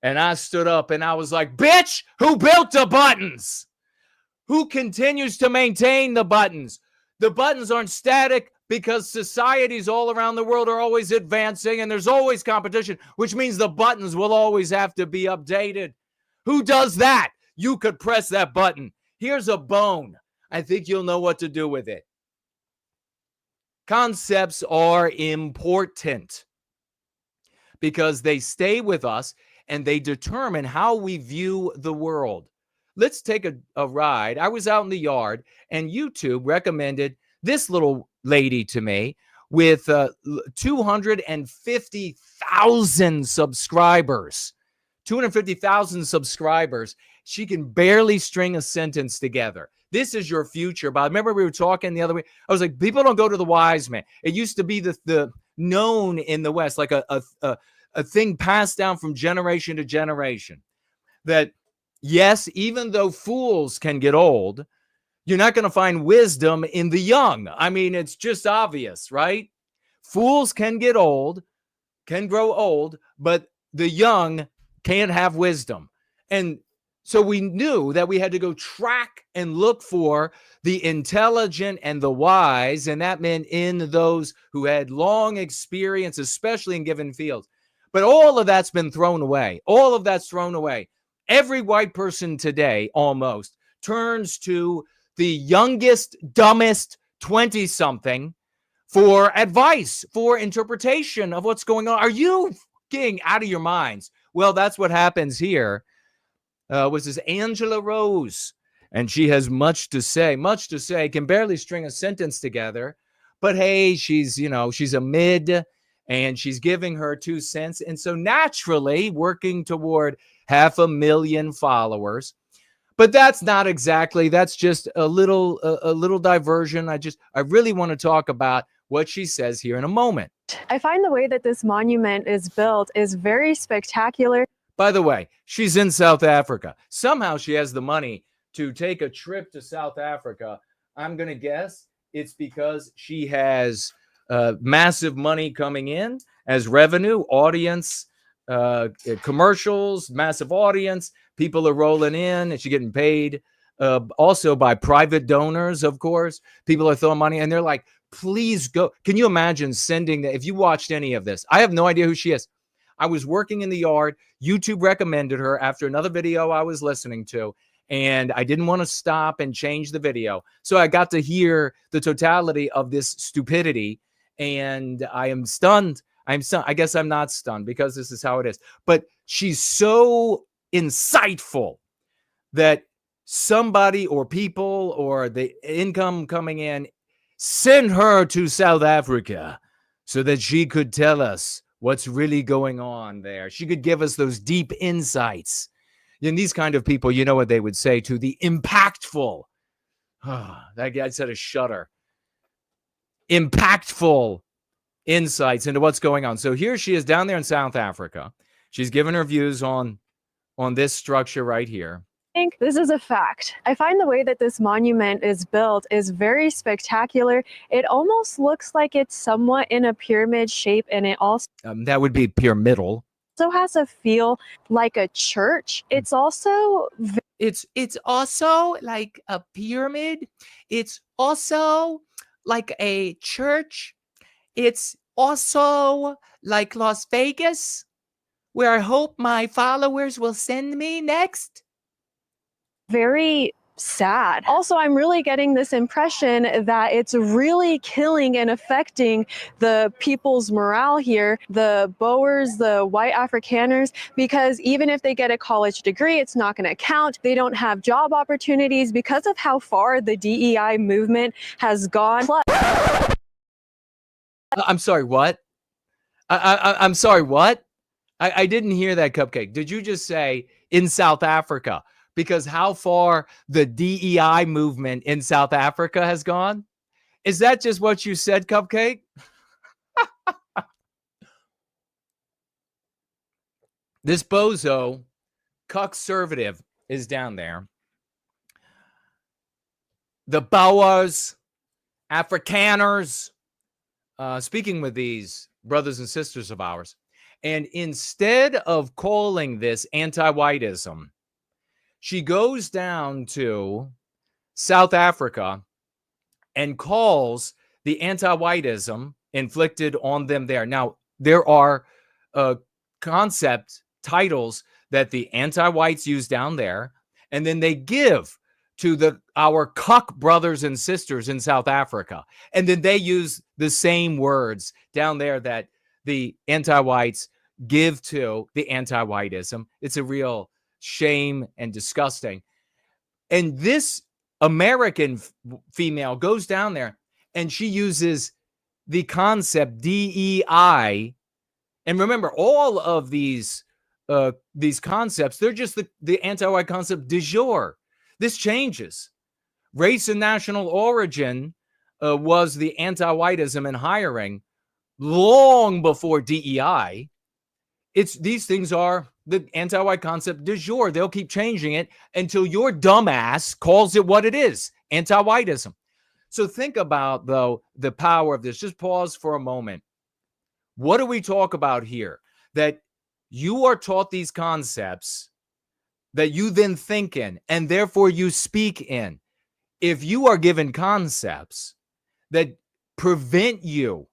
And I stood up and I was like, bitch, who built the buttons? Who continues to maintain the buttons? The buttons aren't static because societies all around the world are always advancing and there's always competition, which means the buttons will always have to be updated. Who does that? You could press that button. Here's a bone. I think you'll know what to do with it. Concepts are important because they stay with us and they determine how we view the world. Let's take a ride. I was out in the yard and YouTube recommended this little lady to me with 250,000 subscribers. 250,000 subscribers. She can barely string a sentence together. This is your future. But I remember we were talking the other week. I was like, people don't go to the wise man. It used to be the known in the West, like a thing passed down from generation to generation. That, yes, even though fools can get old, you're not going to find wisdom in the young. I mean, it's just obvious, right? Fools can get old, can grow old, but the young can't have wisdom. And so we knew that we had to go track and look for the intelligent and the wise, and that meant in those who had long experience, especially in given fields. But all of that's been thrown away. All of that's thrown away. Every white person today almost turns to the youngest, dumbest 20-something for advice, for interpretation of what's going on. Are you getting out of your minds? Well, that's what happens here. Was this Angela Rose, and she has much to say, can barely string a sentence together, but hey, she's a mid and she's giving her 2 cents. And so naturally working toward 500,000 followers, but that's not exactly, that's just a little diversion. I really want to talk about what she says here in a moment. I find the way that this monument is built is very spectacular. By the way, she's in South Africa. Somehow she has the money to take a trip to South Africa. I'm going to guess it's because she has massive money coming in as revenue, audience, commercials, massive audience. People are rolling in and she's getting paid also by private donors, of course. People are throwing money and they're like, please go. Can you imagine sending that? If you watched any of this, I have no idea who she is. I was working in the yard. YouTube recommended her after another video I was listening to, and I didn't want to stop and change the video. So I got to hear the totality of this stupidity, and I am stunned. I'm stunned. I guess I'm not stunned because this is how it is. But she's so insightful that somebody or people or the income coming in sent her to South Africa so that she could tell us what's really going on there. She could give us those deep insights. And these kind of people, you know what they would say to the impactful. That guy said a shudder. Impactful insights into what's going on. So here she is down there in South Africa. She's given her views on this structure right here. I think this is a fact. I find the way that this monument is built is very spectacular. It almost looks like it's somewhat in a pyramid shape, and it also that would be pyramidal. Has a feel like a church. It's also it's also like a pyramid. It's also like a church. It's also like Las Vegas, where I hope my followers will send me next. Very sad. Also, I'm really getting this impression that it's really killing and affecting the people's morale here, the Boers, the white Afrikaners, because even if they get a college degree, it's not going to count. They don't have job opportunities because of how far the DEI movement has gone. I'm sorry, what? I'm sorry, what? I didn't hear that, Cupcake. Did you just say in South Africa? Because how far the DEI movement in South Africa has gone? Is that just what you said, Cupcake? This bozo, conservative, is down there. The Boers, Afrikaners, speaking with these brothers and sisters of ours, And instead of calling this anti-whiteism, she goes down to South Africa and calls the anti-whiteism inflicted on them there. Now, there are concept titles that the anti-whites use down there, and then they give to our cuck brothers and sisters in South Africa. And then they use the same words down there that the anti-whites give to the anti-whiteism. It's a real shame and disgusting. And this American female goes down there and she uses the concept DEI. And remember, all of these concepts, they're just the anti-white concept du jour. This changes. Race and national origin was the anti-whiteism in hiring long before DEI. These things are the anti-white concept du jour. They'll keep changing it until your dumbass calls it what it is, anti-whiteism. So think about, though, the power of this. Just pause for a moment. What do we talk about here? That you are taught these concepts that you then think in, and therefore you speak in. If you are given concepts that prevent you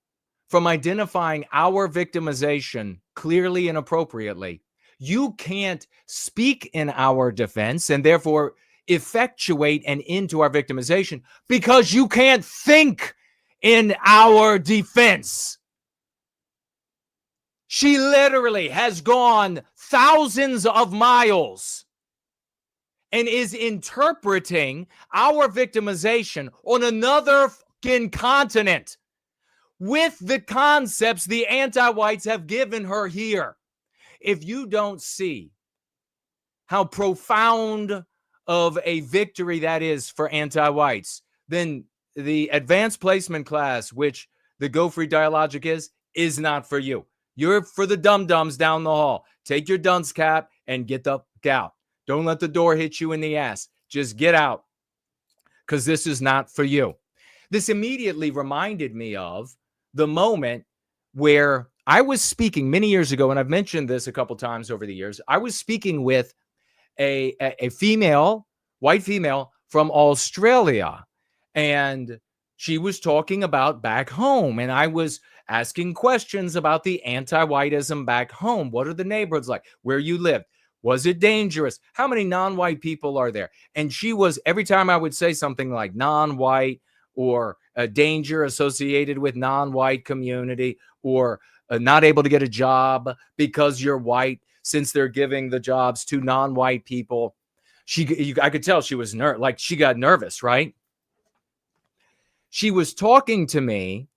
from identifying our victimization clearly and appropriately, you can't speak in our defense and therefore effectuate an end to our victimization because you can't think in our defense. She literally has gone thousands of miles and is interpreting our victimization on another fucking continent with the concepts the anti-whites have given her here. If you don't see how profound of a victory that is for anti-whites, then the advanced placement class, which the Go Free Dialogic is not for you. You're for the dum-dums down the hall. Take your dunce cap and get the fuck out. Don't let the door hit you in the ass. Just get out, because this is not for you. This immediately reminded me of the moment where I was speaking many years ago, and I've mentioned this a couple times over the years. I was speaking with a female, white female from Australia, and she was talking about back home, and I was asking questions about the anti-whiteism back home. What are the neighborhoods like? Where you live? Was it dangerous? How many non-white people are there? And she was, every time I would say something like non-white or a danger associated with non-white community, or not able to get a job because you're white, since they're giving the jobs to non-white people, I could tell she was like she got nervous, right? She was talking to me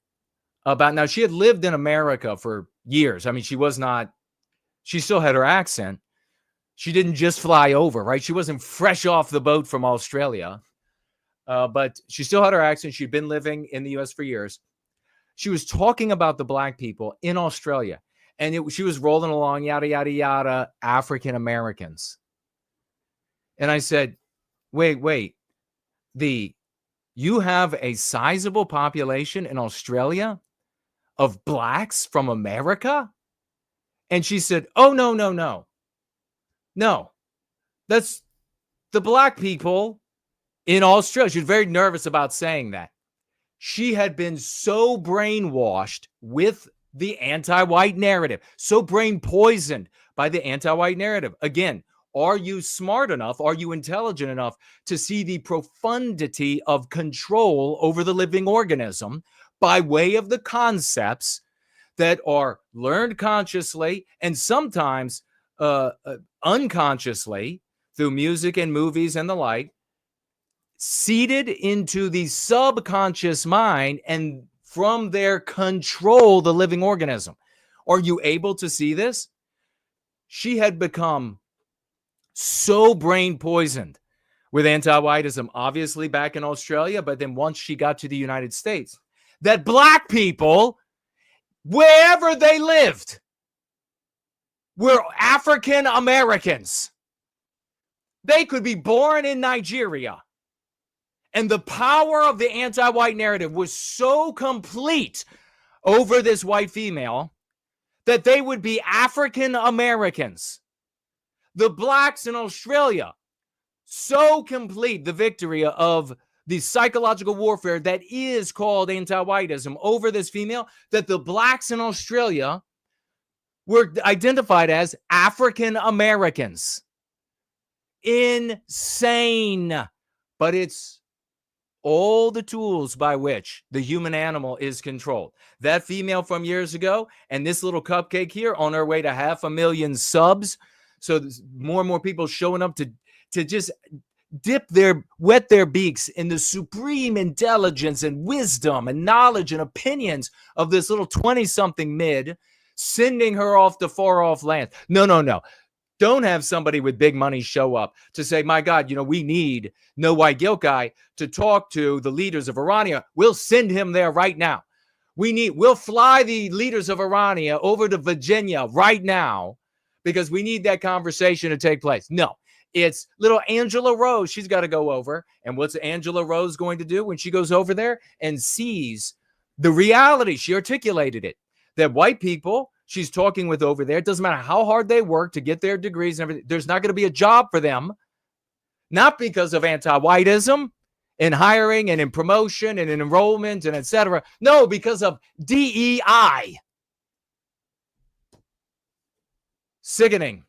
about, now she had lived in America for years. I mean, she still had her accent. She didn't just fly over, right? She wasn't fresh off the boat from Australia, but she still had her accent. She'd been living in the U.S. for years. She was talking about the black people in Australia, and she was rolling along, yada, yada, yada, African Americans. And I said, wait, you have a sizable population in Australia of blacks from America? And she said, oh, no. No, that's the black people in Australia. She was very nervous about saying that. She had been so brainwashed with the anti-white narrative, so brain poisoned by the anti-white narrative. Again, are you smart enough? Are you intelligent enough to see the profundity of control over the living organism by way of the concepts that are learned consciously and sometimes unconsciously through music and movies and the like, seeded into the subconscious mind, and from there control the living organism? Are you able to see this? She had become so brain poisoned with anti-whiteism, obviously back in Australia, but then once she got to the United States, that black people, wherever they lived, were African Americans. They could be born in Nigeria. And the power of the anti-white narrative was so complete over this white female that they would be African Americans. The blacks in Australia, so complete the victory of the psychological warfare that is called anti-whiteism over this female, that the blacks in Australia were identified as African Americans. Insane. But it's all the tools by which the human animal is controlled. That female from years ago and this little cupcake here on her way to 500,000 subs. So more and more people showing up to just wet their beaks in the supreme intelligence and wisdom and knowledge and opinions of this little 20-something mid, sending her off to far off lands. No. Don't have somebody with big money show up to say, my God, we need No White Guilt Guy to talk to the leaders of Irania. We'll send him there right now. We'll fly the leaders of Irania over to Virginia right now because we need that conversation to take place. No, it's little Angela Rose. She's got to go over. And what's Angela Rose going to do when she goes over there and sees the reality? She articulated it, that white people she's talking with over there, it doesn't matter how hard they work to get their degrees and everything, there's not going to be a job for them, not because of anti-whiteism in hiring and in promotion and in enrollment and etc. No, because of DEI. Sickening.